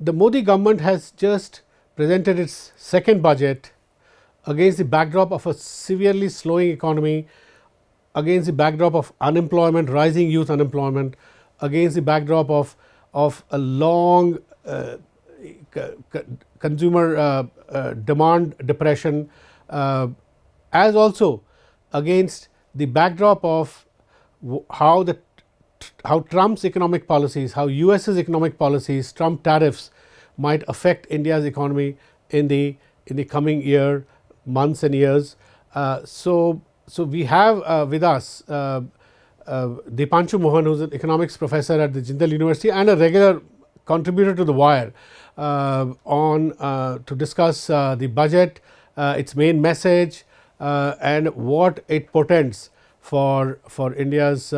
the Modi government has just presented its second budget against the backdrop of a severely slowing economy, against the backdrop of unemployment, rising youth unemployment, against the backdrop of a long consumer demand depression, as also against the backdrop of how Trump's economic policies, how US's economic policies, Trump tariffs might affect India's economy in the coming year, months and years. So we have with us Deepanshu Mohan, who is an economics professor at the Jindal University and a regular contributor to The Wire, to discuss the budget, its main message, and what it portends for India's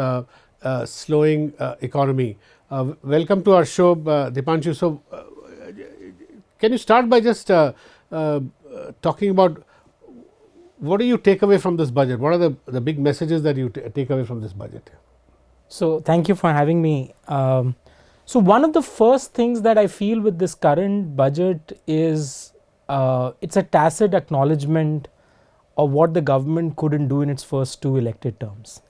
slowing economy. Welcome to our show, Deepanshu. So, can you start by just talking about what do you take away from this budget? What are the big messages that you take away from this budget? So, thank you for having me. So, one of the first things that I feel with this current budget is it's a tacit acknowledgement of what the government couldn't do in its first 2 elected terms.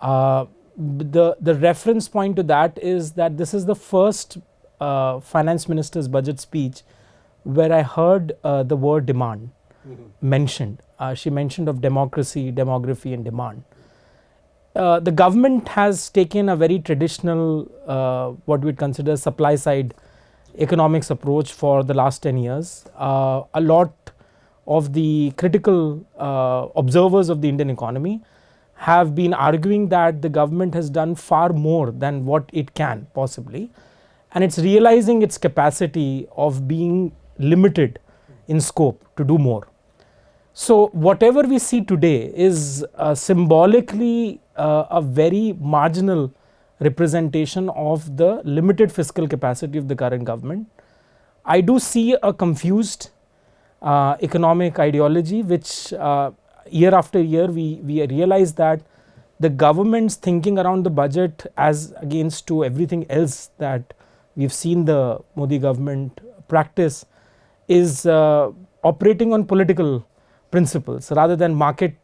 The reference point to that is that this is the first finance minister's budget speech where I heard the word demand mentioned. She mentioned of democracy, demography and demand. The government has taken a very traditional what we would consider supply side economics approach for the last 10 years. A lot of the critical observers of the Indian economy have been arguing that the government has done far more than what it can possibly, and it's realizing its capacity of being limited in scope to do more. So, whatever we see today is symbolically a very marginal representation of the limited fiscal capacity of the current government. I do see a confused economic ideology which year after year we realize that the government's thinking around the budget as against to everything else that we've seen the Modi government practice is operating on political principles rather than market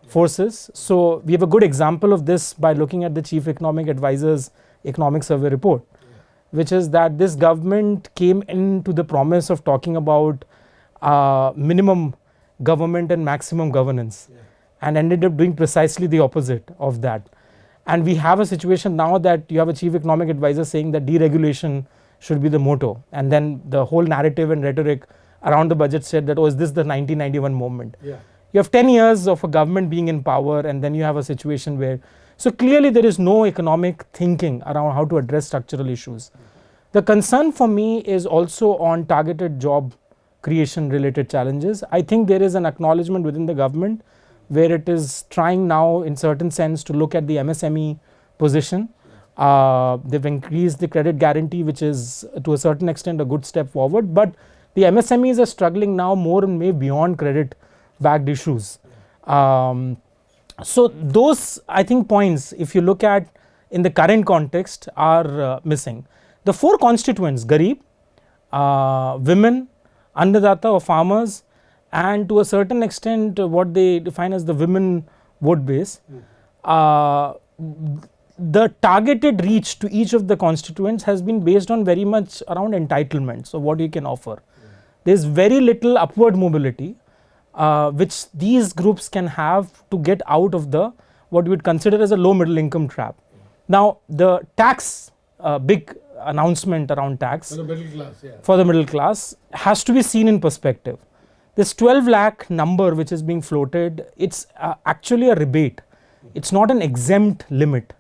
forces. So, we have a good example of this by looking at the Chief Economic Advisor's economic survey report, which is that this government came into the promise of talking about minimum government and maximum governance, and ended up doing precisely the opposite of that. And we have a situation now that you have a Chief Economic Advisor saying that deregulation should be the motto, and then the whole narrative and rhetoric around the budget said that, oh, is this the 1991 moment? You have 10 years of a government being in power, and then you have a situation where, so clearly there is no economic thinking around how to address structural issues. The concern for me is also on targeted job creation related challenges. I think there is an acknowledgement within the government where it is trying now in certain sense to look at the MSME position. They've increased the credit guarantee, which is to a certain extent a good step forward, but the MSMEs are struggling now more and way beyond credit backed issues. So those I think points, if you look at in the current context, are missing. The 4 constituents, Garib, women, Annadata or farmers, and to a certain extent what they define as the women vote base, the targeted reach to each of the constituents has been based on very much around entitlement, so what you can offer. There is very little upward mobility which these groups can have to get out of the what we would consider as a low middle income trap. Now the tax big announcement around tax for the middle class has to be seen in perspective. This 12 lakh number which is being floated, it's actually a rebate, it's not an exempt limit.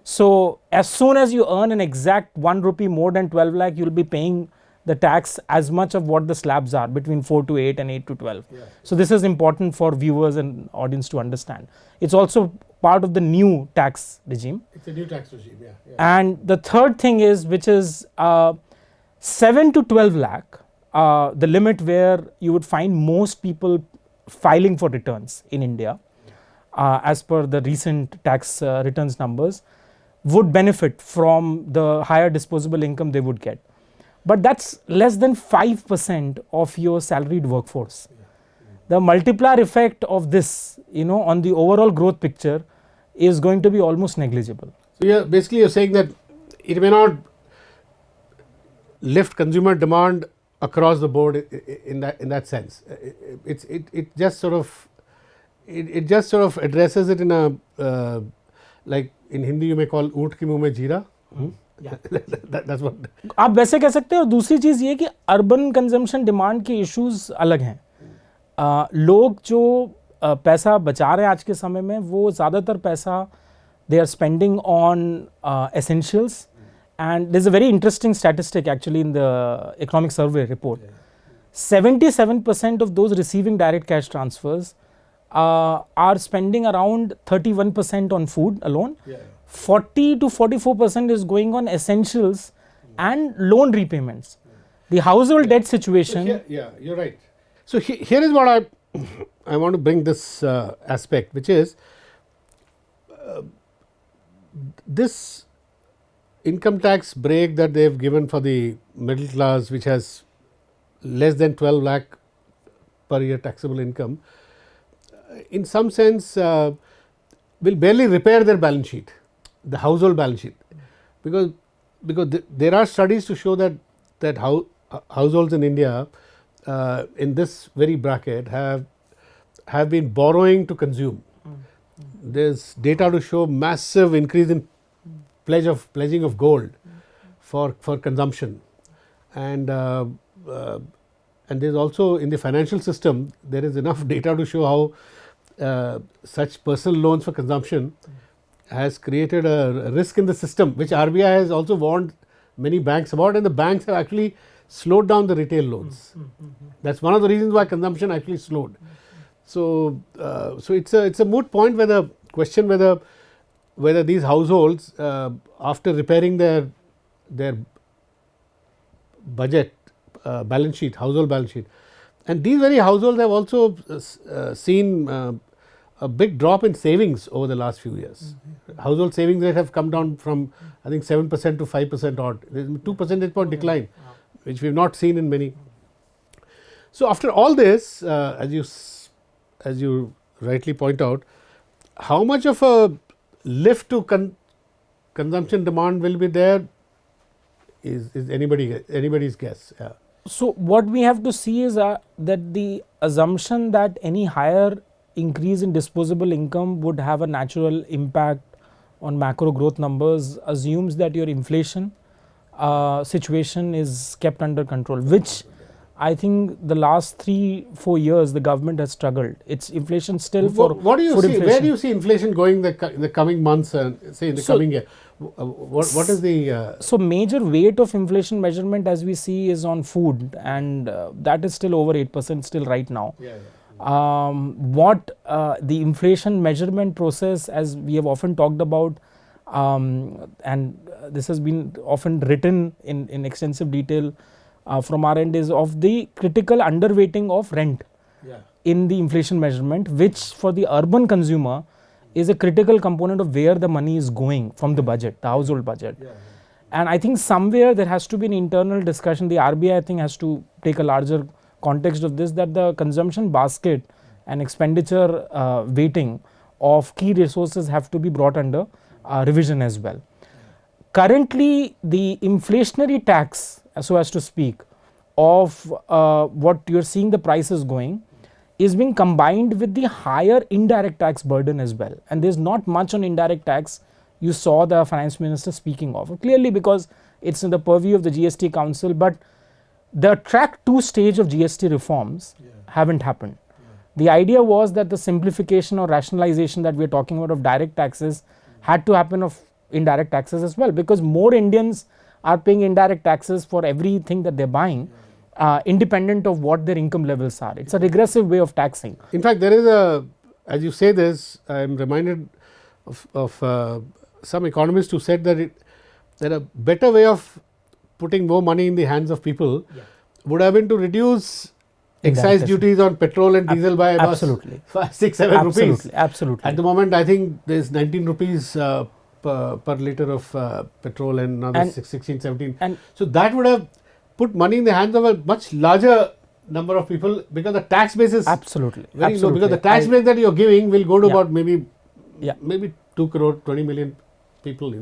So as soon as you earn an exact 1 rupee more than 12 lakh, you will be paying the tax as much of what the slabs are, between 4 to 8 and 8 to 12. So this is important for viewers and audience to understand. It's also part of the new tax regime. It's a new tax regime, And the third thing is, which is 7 to 12 lakh, the limit where you would find most people filing for returns in India, as per the recent tax returns numbers, would benefit from the higher disposable income they would get. but that's less than 5% of your salaried workforce. The multiplier effect of this, on the overall growth picture is going to be almost negligible. So basically you're saying that it may not lift consumer demand across the board in that sense. It just sort of addresses it in a like in Hindi you may call ऊँट की मुँह में जीरा. That's what. आप वैसे कह सकते हैं. और दूसरी चीज़ ये कि अर्बन कंजम्पशन डिमांड के इश्यूज अलग हैं. लोग जो पैसा बचा रहे हैं आज के समय में, वो ज़्यादातर पैसा they are spending on essentials, and there's a very interesting statistic actually in the economic survey report. 77% of those receiving direct cash transfers are spending around 31% on food alone. 40 to 44% is going on essentials and loan repayments. The household debt situation. So you're right. So here is what I want to bring this aspect, which is this income tax break that they have given for the middle class, which has less than 12 lakh per year taxable income, in some sense will barely repair their balance sheet, the household balance sheet, because there are studies to show that households in India in this very bracket have been borrowing to consume. There's data to show massive increase in pledging of gold for consumption, and there's also in the financial system there is enough data to show how such personal loans for consumption has created a risk in the system, which RBI has also warned many banks about, and the banks have actually slowed down the retail loans. That's one of the reasons why consumption actually slowed. So it's a moot point whether these households after repairing their budget balance sheet, household balance sheet, and these very households have also seen a big drop in savings over the last few years. Household savings rate have come down from I think 7% to 5% odd. There is 2 percentage point decline, which we have not seen in many. So after all this, as you rightly point out, how much of a lift to consumption demand will be there is anybody's guess. Yeah. So what we have to see is that the assumption that any higher increase in disposable income would have a natural impact on macro growth numbers assumes that your inflation situation is kept under control, which I think the last 3-4 years the government has struggled. It's inflation still for what do you see? Inflation. Where do you see inflation going the coming months and say in the coming year? What is the so major weight of inflation measurement as we see is on food, and that is still over 8% still right now. What the inflation measurement process, as we have often talked about, and this has been often written in extensive detail from our end, is of the critical underweighting of rent in the inflation measurement, which for the urban consumer is a critical component of where the money is going from the budget, the household budget. And I think somewhere there has to be an internal discussion. The RBI I think has to take a larger context of this, that the consumption basket and expenditure weighting of key resources have to be brought under revision as well. Currently the inflationary tax, so as to speak, of what you are seeing the prices going is being combined with the higher indirect tax burden as well, and there is not much on indirect tax you saw the finance minister speaking of, clearly because it's in the purview of the GST council, but the track 2 stage of GST reforms haven't happened. The idea was that the simplification or rationalization that we are talking about of direct taxes had to happen of indirect taxes as well, because more Indians are paying indirect taxes for everything that they're buying, independent of what their income levels are. It's a regressive way of taxing. In fact, there is as you say this, I am reminded of some economists who said that a better way of putting more money in the hands of people would have been to reduce excise duties on petrol and diesel by about 5, 6, 7 rupees. Absolutely. At the moment, I think there is 19 rupees per liter of petrol and another 16, 17. And so that would have put money in the hands of a much larger number of people, because the tax base is Absolutely. very low, Absolutely. because the tax break that you are giving will go to Yeah. about maybe Yeah. maybe 2 crore 20 million people,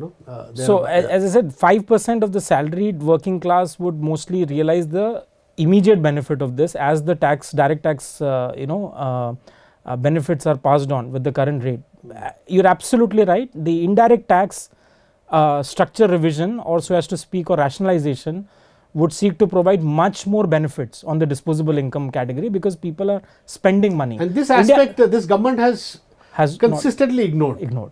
So, as I said, 5% of the salaried working class would mostly realize the immediate benefit of this as the direct tax, benefits are passed on with the current rate. You're absolutely right. The indirect tax structure revision, or so as to speak, or rationalization, would seek to provide much more benefits on the disposable income category, because people are spending money. and this India aspect this government has has consistently ignored. ignored.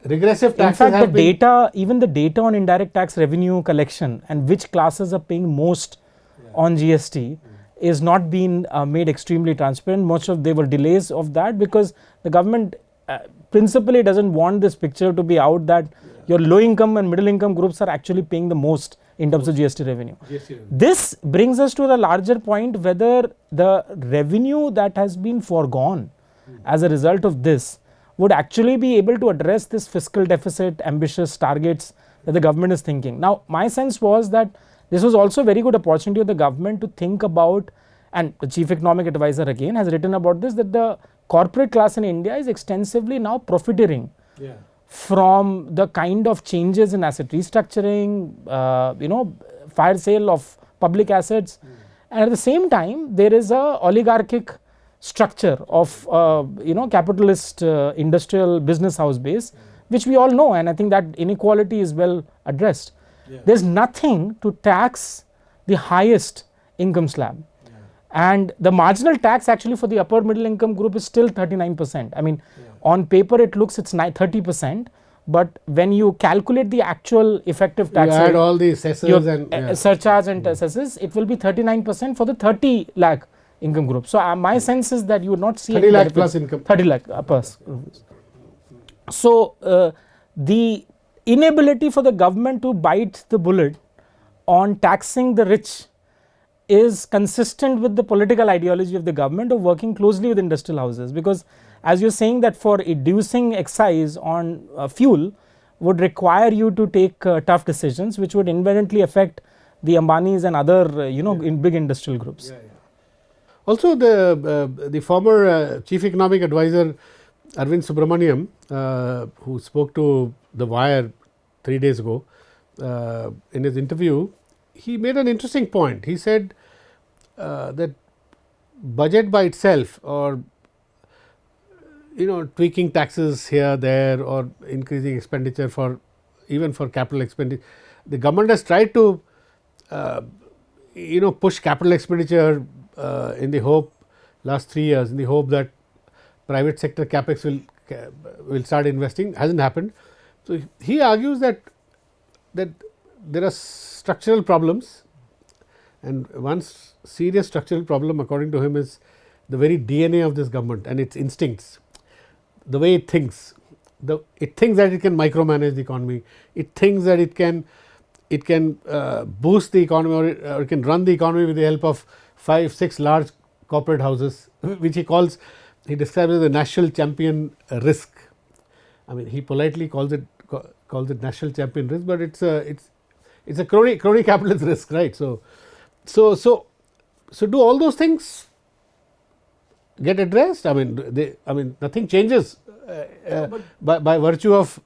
Regressive In taxes fact, the have been, data, even the data on indirect tax revenue collection and which classes are paying most on GST is not being made extremely transparent. Much of there were delays of that, because the government principally doesn't want this picture to be out that your low income and middle income groups are actually paying the most in terms of GST revenue. This brings us to the larger point, whether the revenue that has been foregone as a result of this would actually be able to address this fiscal deficit ambitious targets that the government is thinking. Now, my sense was that this was also a very good opportunity of the government to think about, and the chief economic advisor again has written about this, that the corporate class in India is extensively now profiteering from the kind of changes in asset restructuring, fire sale of public assets, and at the same time there is a oligarchic structure of capitalist industrial business house base, which we all know, and I think that inequality is well addressed. There's nothing to tax the highest income slab, and the marginal tax actually for the upper middle income group is still 39%. I mean, on paper it looks it's 30%, but when you calculate the actual effective tax you add rate, all the cessors and surcharge and cesses, it will be 39% for the 30 lakh income group. So my sense is that you would not see 30 any lakh benefits. plus income. 30 lakh plus. So the inability for the government to bite the bullet on taxing the rich is consistent with the political ideology of the government of working closely with industrial houses, because as you're saying that for reducing excise on fuel would require you to take tough decisions which would inherently affect the Ambanis and other in big industrial groups. Also, the former chief economic advisor Arvind Subramaniam, who spoke to The Wire 3 days ago, in his interview, he made an interesting point. He said that budget by itself, or tweaking taxes here, there, or increasing expenditure for even for capital expenditure, the government has tried to push capital expenditure in the hope, last 3 years, in the hope that private sector capex will start investing. Hasn't happened. So he argues that there are structural problems, and one serious structural problem according to him is the very DNA of this government and its instincts, the way it thinks. It thinks that it can micromanage the economy. It thinks that it can boost the economy, or it can run the economy with the help of 5-6 large corporate houses, which he describes as a national champion risk. I mean, he politely calls it national champion risk, but it's a crony capitalist risk, right? So do all those things get addressed? I mean, nothing changes by virtue of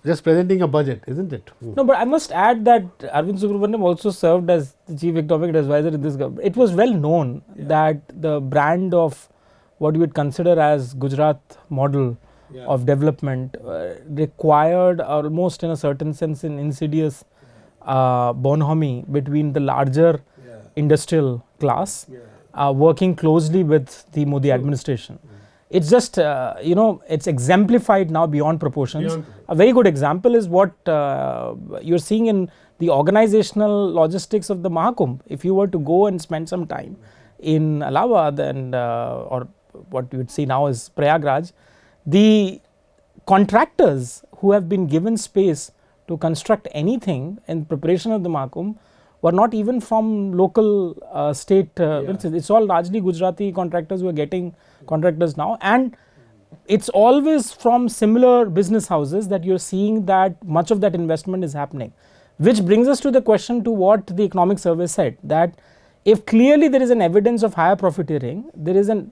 just presenting a budget, isn't it? No, but I must add that Arvind Subramaniam also served as the chief economic advisor in this government. It was well known that the brand of what you would consider as Gujarat model of development required almost in a certain sense an insidious bonhomie between the larger industrial class working closely with the Modi administration. It's just it's exemplified now beyond proportions. A very good example is what you're seeing in the organizational logistics of the Mahakumbh. If you were to go and spend some time in Allahabad and or what you would see now as Prayagraj, the contractors who have been given space to construct anything in preparation of the Mahakumbh were not even from local state. It's all largely Gujarati contractors who are getting contractors now, and it's always from similar business houses that you're seeing that much of that investment is happening. Which brings us to the question to what the economic survey said, that if clearly there is an evidence of higher profiteering, there is a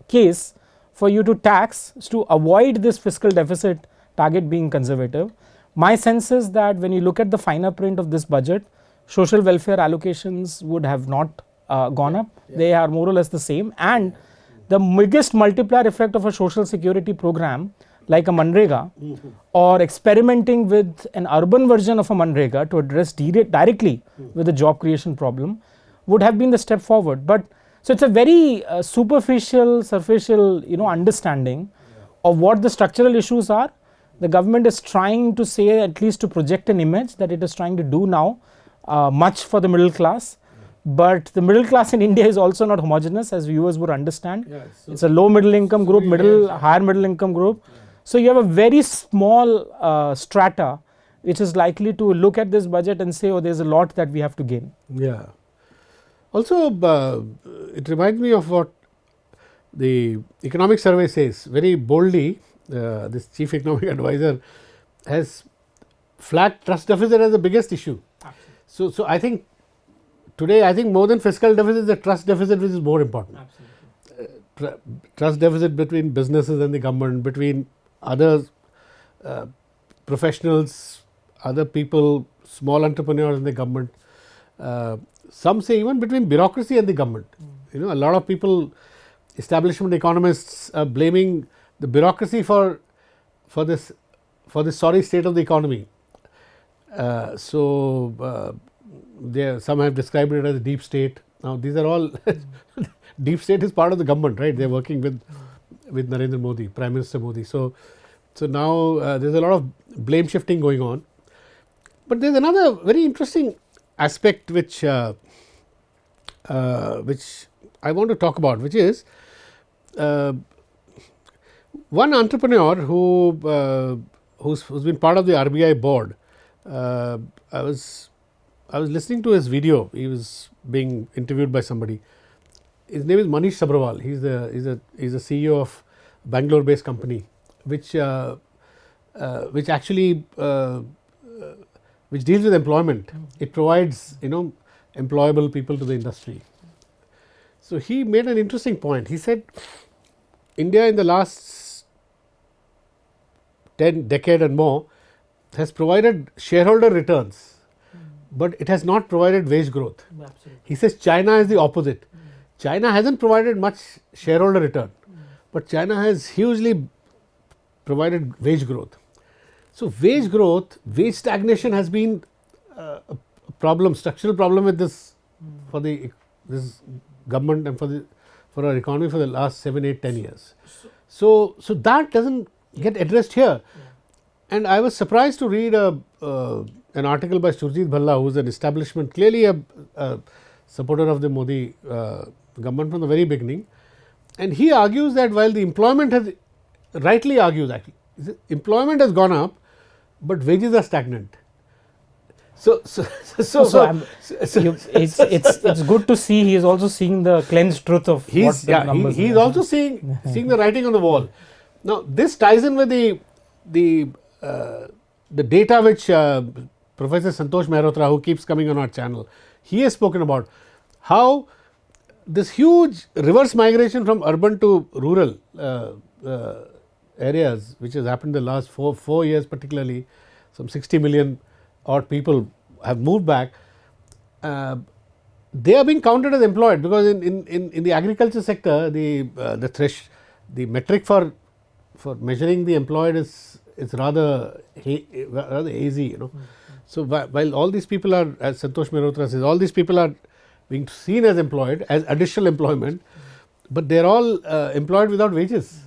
case for you to tax to avoid this fiscal deficit target being conservative. My sense is that when you look at the finer print of this budget, social welfare allocations would have not gone up. They are more or less the same, and the biggest multiplier effect of a social security program like a Manrega or experimenting with an urban version of a Manrega to address directly with the job creation problem would have been the step forward. But so it's a very superficial, understanding of what the structural issues are. The government is trying to say, at least to project an image that it is trying to do now much for the middle class. But the middle class in India is also not homogeneous, as viewers would understand. It's a low middle income group, higher middle income group. So you have a very small strata which is likely to look at this budget and say, oh, there's a lot that we have to gain. Yeah. Also, it reminds me of what the economic survey says very boldly. This chief economic advisor has flagged trust deficit as the biggest issue. So I think today, I think more than fiscal deficit, the trust deficit which is more important. Trust deficit between businesses and the government, between other professionals, other people, small entrepreneurs and the government. Some say even between bureaucracy and the government. A lot of people, establishment economists, are blaming the bureaucracy for this sorry state of the economy. Some have described it as a deep state. Now these are all deep state is part of the government, right? They are working with Narendra Modi, Prime Minister Modi. So now there's a lot of blame shifting going on. But there's another very interesting aspect which I want to talk about, which is one entrepreneur who's been part of the RBI board. I was listening to his video. He was being interviewed by somebody. His name is Manish Sabharwal. He's a CEO of Bangalore-based company, which actually which deals with employment. It provides employable people to the industry. So he made an interesting point. He said, India in the last 10 decade and more has provided shareholder returns, but it has not provided wage growth. He says China is the opposite. China hasn't provided much shareholder return, but China has hugely provided wage growth. So wage growth, wage stagnation has been a problem, structural problem with this for this government and for our economy for the last 7, 8, 10 years. So that doesn't get addressed here. And I was surprised to read an article by Surjit Bhalla, who is an establishment, clearly a supporter of the Modi government from the very beginning. And he argues that while the employment has, rightly argues actually, employment has gone up, but wages are stagnant. It's good to see he is also seeing the cleansed truth of what the numbers he's also seeing the writing on the wall. Now this ties in with the data which Professor Santosh Mehrotra, who keeps coming on our channel, he has spoken about how this huge reverse migration from urban to rural areas, which has happened the last 4 years particularly, some 60 million odd people have moved back. They are being counted as employed, because in the agriculture sector, the metric for measuring the employed is rather hazy, So while all these people are, as Santosh Mehrotra says, all these people are being seen as employed, as additional employment, but they are all employed without wages.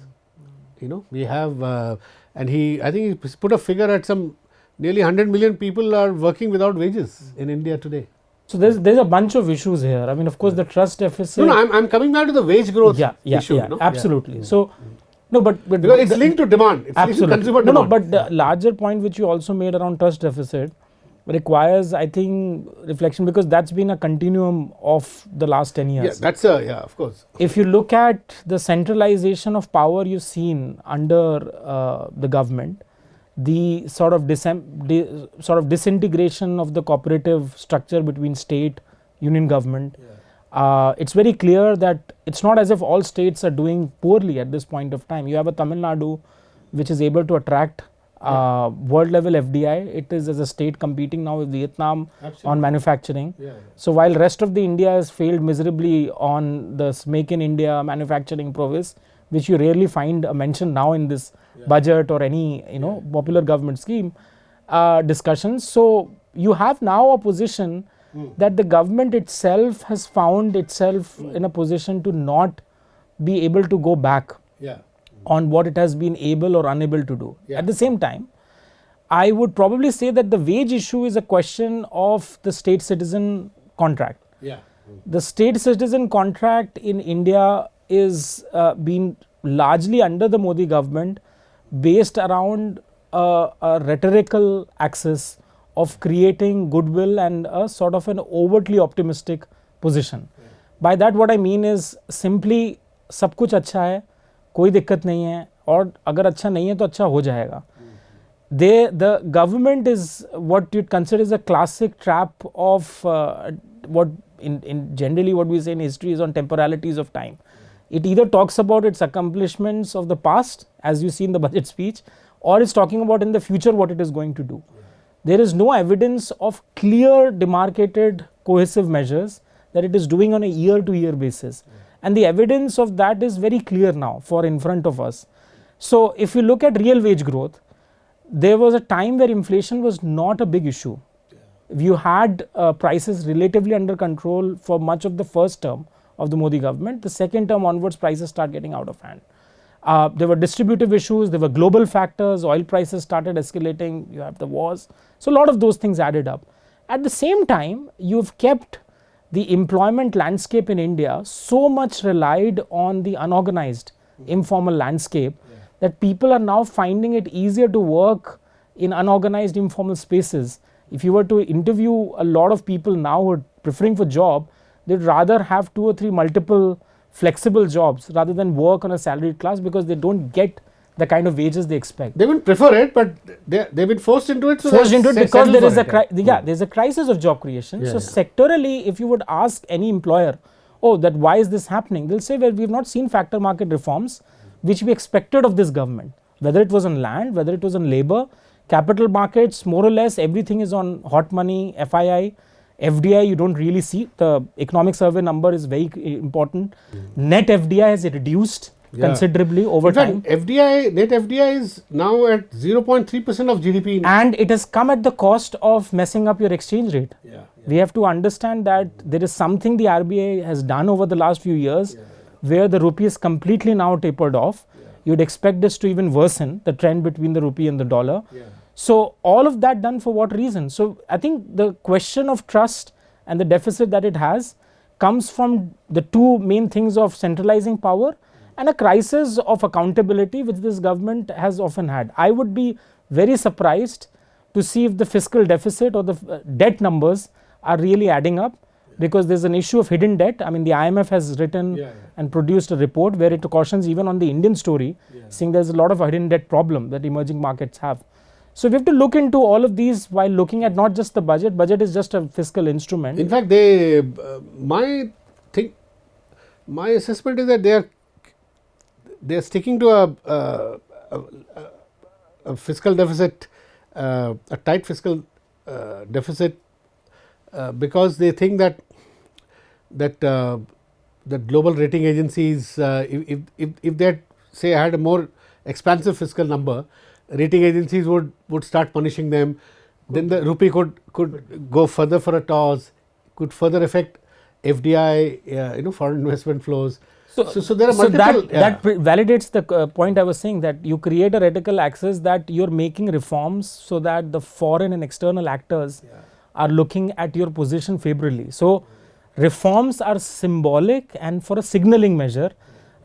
We have, and I think he put a figure at some nearly 100 million people are working without wages in India today. So there's a bunch of issues here. I mean, of course, the trust deficit. No, I'm coming back to the wage growth issue. Absolutely. So. No, but because it's linked to demand. It's linked to consumer demand. No, but the larger point which you also made around trust deficit requires, I think, reflection, because that's been a continuum of the last 10 years. Of course. If you look at the centralization of power you've seen under the government, the sort of disintegration of the cooperative structure between state, union government. It's very clear that it's not as if all states are doing poorly at this point of time. You have a Tamil Nadu which is able to attract world level FDI. It is as a state competing now with Vietnam on manufacturing. So while rest of the India has failed miserably on this Make in India manufacturing promise, which you rarely find a mention now in this budget or any popular government scheme discussions. So you have now a position that the government itself has found itself in a position to not be able to go back on what it has been able or unable to do. At the same time, I would probably say that the wage issue is a question of the state citizen contract. The state citizen contract in India is been largely under the Modi government based around a rhetorical axis of creating goodwill and a sort of an overtly optimistic position. By that what I mean is simply सब कुछ अच्छा है, कोई दिक्कत नहीं है, और अगर अच्छा नहीं है तो अच्छा हो जाएगा. The government is what you'd consider is a classic trap of what in generally what we say in history is on temporalities of time. It either talks about its accomplishments of the past, as you see in the budget speech, or it's talking about in the future what it is going to do. There is no evidence of clear demarcated cohesive measures that it is doing on a year to year basis. And the evidence of that is very clear now for in front of us. So if you look at real wage growth, there was a time where inflation was not a big issue. You had prices relatively under control for much of the first term of the Modi government. The second term onwards, prices start getting out of hand. There were distributive issues, there were global factors, oil prices started escalating, you have the wars. So a lot of those things added up. At the same time, you've kept the employment landscape in India so much relied on the unorganized, informal landscape that people are now finding it easier to work in unorganized, informal spaces. If you were to interview a lot of people now who are preferring for job, they'd rather have 2 or 3 multiple flexible jobs rather than work on a salaried class because they don't get the kind of wages they expect. They wouldn't prefer it, but they've been forced into it. So forced into it because there is there's a crisis of job creation. So sectorally, if you would ask any employer, oh, that why is this happening? They'll say, well, we've not seen factor market reforms which we expected of this government. Whether it was on land, whether it was on labor, capital markets, more or less everything is on hot money, FII. FDI you don't really see. The economic survey number is very important. Net FDI has reduced considerably over time. Net FDI is now at 0.3% of GDP. And it has come at the cost of messing up your exchange rate. We have to understand that there is something the RBI has done over the last few years where the rupee is completely now tapered off. You'd expect this to even worsen the trend between the rupee and the dollar. So all of that done for what reason? So I think the question of trust and the deficit that it has comes from the two main things of centralizing power and a crisis of accountability which this government has often had. I would be very surprised to see if the fiscal deficit or the debt numbers are really adding up, because there's an issue of hidden debt. I mean, the IMF has written and produced a report where it cautions even on the Indian story, saying there's a lot of hidden debt problem that emerging markets have. So we have to look into all of these while looking at not just the budget. Budget is just a fiscal instrument. In fact, my assessment is that they are sticking to a fiscal deficit, a tight fiscal deficit, because they think that global rating agencies, if they say had a more expansive fiscal number, rating agencies would start punishing them. Then the rupee could go further for a toss, could further affect FDI, foreign investment flows. So there are multiple. That validates the point I was saying, that you create a radical axis that you're making reforms so that the foreign and external actors are looking at your position favorably. So reforms are symbolic and for a signaling measure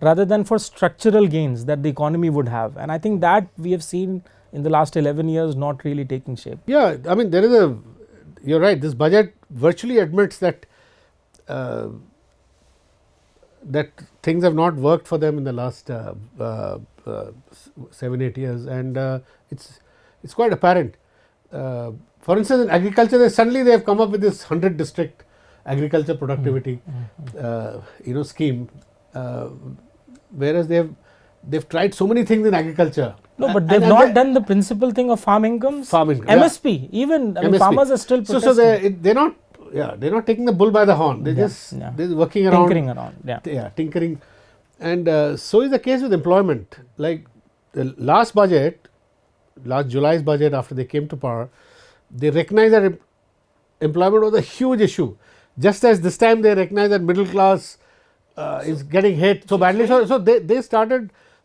rather than for structural gains that the economy would have. And I think that we have seen in the last 11 years not really taking shape. Yeah, I mean you're right, this budget virtually admits that that things have not worked for them in the last 7-8 years, and it's quite apparent. For instance, in agriculture, suddenly they have come up with this 100 district agriculture productivity scheme, whereas they've tried so many things in agriculture. No, but they've not done the principal thing of farm incomes. MSP, even I mean, farmers are still protesting. So they're not taking the bull by the horn. They're working around, tinkering, and so is the case with employment. Like the last July's budget, after they came to power, they recognized that employment was a huge issue. Just as this time they recognize that middle class is getting hit so badly. So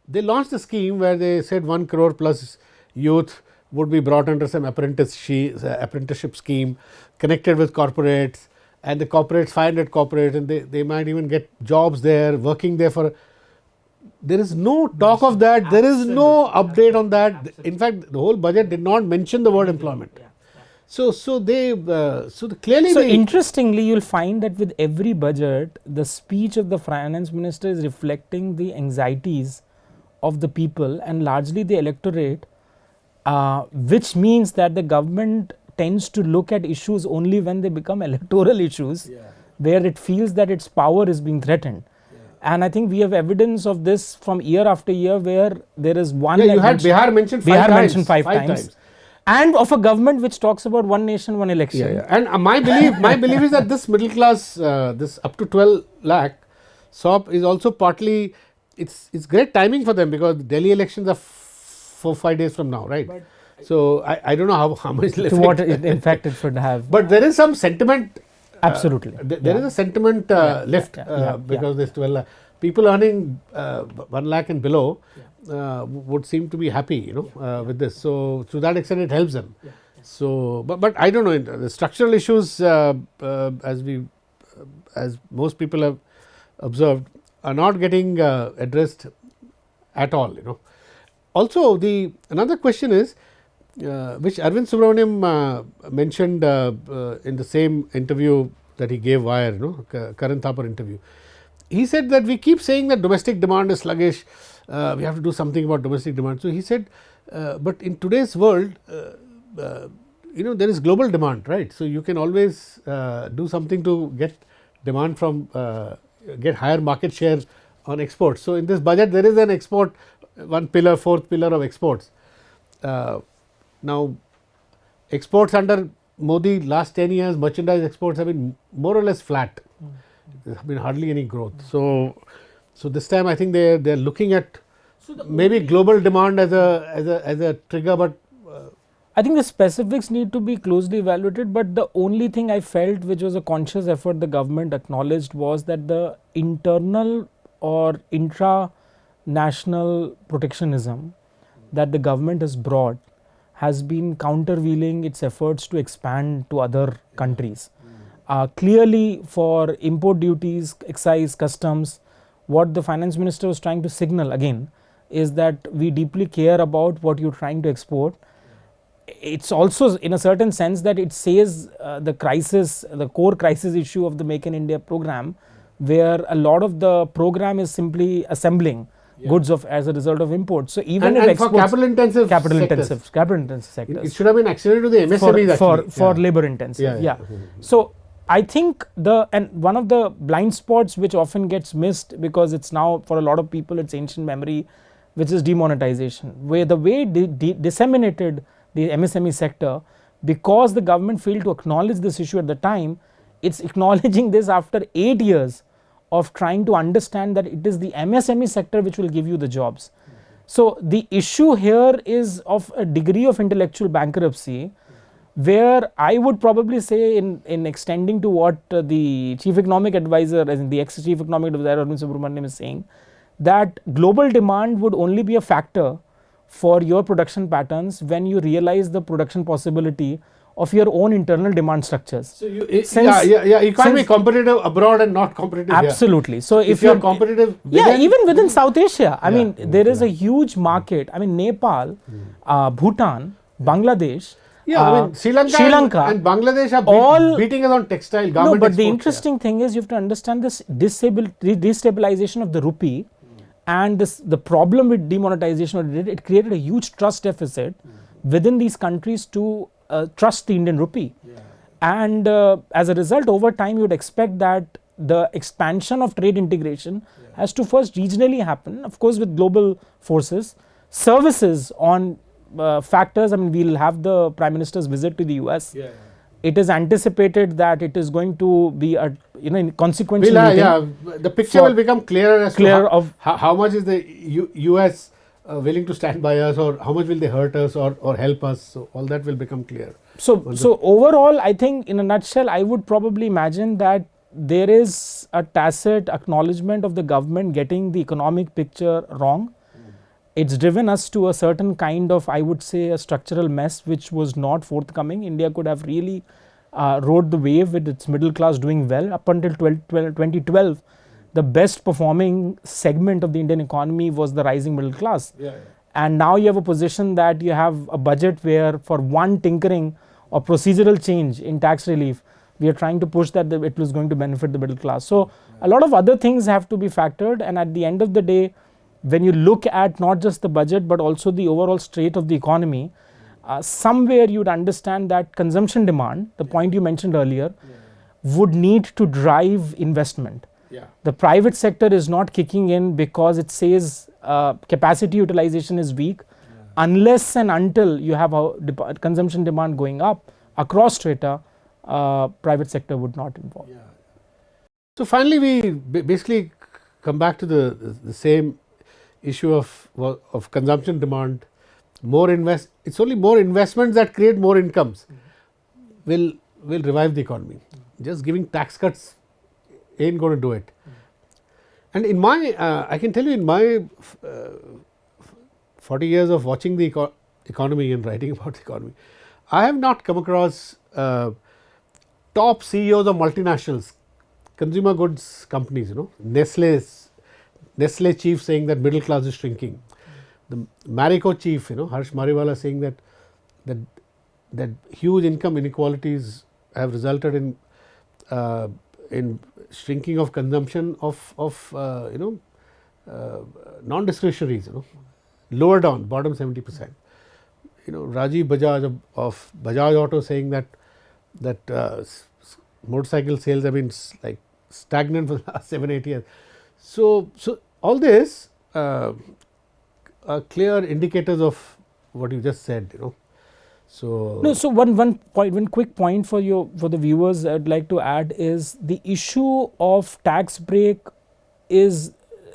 they launched a scheme where they said 1 crore plus youth would be brought under some apprenticeship scheme connected with corporates, and the corporates, 500 corporates, and they might even get jobs there, working there for. There is no talk of that. There is no update on that. In fact, the whole budget did not mention the word employment. So interestingly, you'll find that with every budget, the speech of the finance minister is reflecting the anxieties of the people and largely the electorate, which means that the government tends to look at issues only when they become electoral issues, where it feels that its power is being threatened. And I think we have evidence of this from year after year, where there is one. You had Bihar mentioned five times. And of a government which talks about one nation, one election. And my belief is that this middle class, this up to 12 lakh SOP is also partly, it's great timing for them, because Delhi elections are 4-5 days from now, right? So I don't know how much to what in fact it should have. But there is some sentiment. Absolutely. There is a sentiment left because there's 12 lakh. People earning 1 lakh and below would seem to be happy, with this. So to that extent, it helps them. So, but I don't know, the structural issues, as most people have observed, are not getting addressed at all. Also, another question is, which Arvind Subramaniam mentioned in the same interview that he gave Wire, Karan Thapar interview. He said that we keep saying that domestic demand is sluggish, we have to do something about domestic demand. So he said, but in today's world, there is global demand, right? So you can always do something to get demand from, get higher market share on exports. So in this budget, there is an export, fourth pillar of exports. Now, exports under Modi last 10 years, merchandise exports have been more or less flat. There have been hardly any growth. So this time I think they are looking at maybe global demand as a trigger, but I think the specifics need to be closely evaluated. But the only thing I felt, which was a conscious effort the government acknowledged, was that the internal or intra-national protectionism that the government has brought has been countervailing its efforts to expand to other countries. Clearly, for import duties, excise, customs, what the finance minister was trying to signal again is that we deeply care about what you're trying to export. It's also in a certain sense that it says the core crisis issue of the Make in India program, where a lot of the program is simply assembling goods as a result of imports. So even if for capital intensive sectors, it should have been accelerated to the MSMEs for labor intensive. So I think one of the blind spots which often gets missed, because it's now for a lot of people it's ancient memory, which is demonetization, where the way disseminated the MSME sector, because the government failed to acknowledge this issue at the time, it's acknowledging this after 8 years of trying to understand that it is the MSME sector which will give you the jobs. So the issue here is of a degree of intellectual bankruptcy, where I would probably say in extending to what the chief economic advisor, as in the ex-chief economic advisor Arvind Subramaniam is saying, that global demand would only be a factor for your production patterns when you realize the production possibility of your own internal demand structures. So you can't be competitive abroad and not competitive absolutely here. So if you're competitive even within South Asia, I mean there is a huge market. I mean Nepal, Bhutan, Bangladesh, Sri Lanka and Bangladesh are beating us on textile garment but the interesting thing is you have to understand this destabilization of the rupee and the problem with demonetization, it created a huge trust deficit within these countries to trust the Indian rupee. Yeah. And as a result, over time, you would expect that the expansion of trade integration has to first regionally happen, of course, with global forces. Services on factors, I mean, we'll have the Prime Minister's visit to the US. Yeah. It is anticipated that it is going to be a consequential meeting. The picture will become clearer as clear to of how much is the US willing to stand by us, or how much will they hurt us or help us. So all that will become clear. So overall, I think in a nutshell, I would probably imagine that there is a tacit acknowledgement of the government getting the economic picture wrong. It's driven us to a certain kind of, I would say, a structural mess which was not forthcoming. India could have really rode the wave with its middle class doing well. Up until 2012, the best performing segment of the Indian economy was the rising middle class. And now you have a position that you have a budget where for one tinkering or procedural change in tax relief, we are trying to push that it was going to benefit the middle class. So a lot of other things have to be factored, and at the end of the day, when you look at not just the budget but also the overall state of the economy, somewhere you would understand that consumption demand, the point you mentioned earlier, would need to drive investment. The private sector is not kicking in because it says capacity utilization is weak, unless and until you have a consumption demand going up across strata. Private sector would not involve. So finally, we basically come back to the same issue of consumption demand. It's only more investments that create more incomes will revive the economy. Just giving tax cuts ain't going to do it. And in my I can tell you, in my 40 years of watching the economy and writing about the economy, I have not come across top CEOs of multinationals, consumer goods companies, Nestle chief saying that middle class is shrinking. The Marico chief, Harsh Mariwala, saying that huge income inequalities have resulted in shrinking of consumption of non-discretionaries, lower down, bottom 70%. Rajiv Bajaj of Bajaj Auto saying that motorcycle sales have been like stagnant for the last 7-8 years. So all this are clear indicators of what you just said, So one quick point for the viewers I'd like to add is the issue of tax break is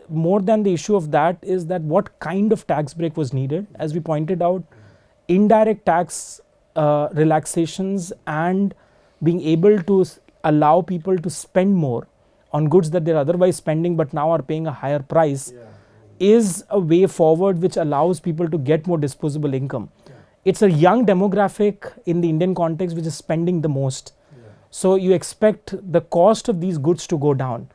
more than the issue of that, is that what kind of tax break was needed. As we pointed out, indirect tax relaxations and being able to allow people to spend more on goods that they're otherwise spending but now are paying a higher price is a way forward which allows people to get more disposable income. It's a young demographic in the Indian context which is spending the most. So you expect the cost of these goods to go down.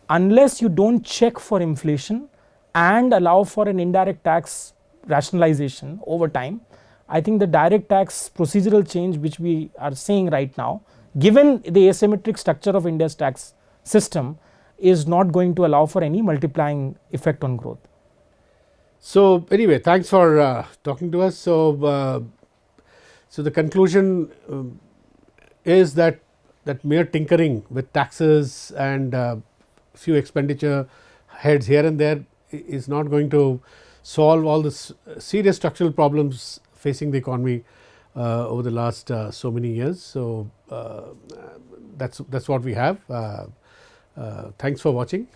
Unless you don't check for inflation and allow for an indirect tax rationalization over time, I think the direct tax procedural change which we are seeing right now, given the asymmetric structure of India's tax system, is not going to allow for any multiplying effect on growth. So anyway, thanks for talking to us. So the conclusion is that mere tinkering with taxes and few expenditure heads here and there is not going to solve all the serious structural problems facing the economy over the last so many years. So that's what we have. Thanks for watching.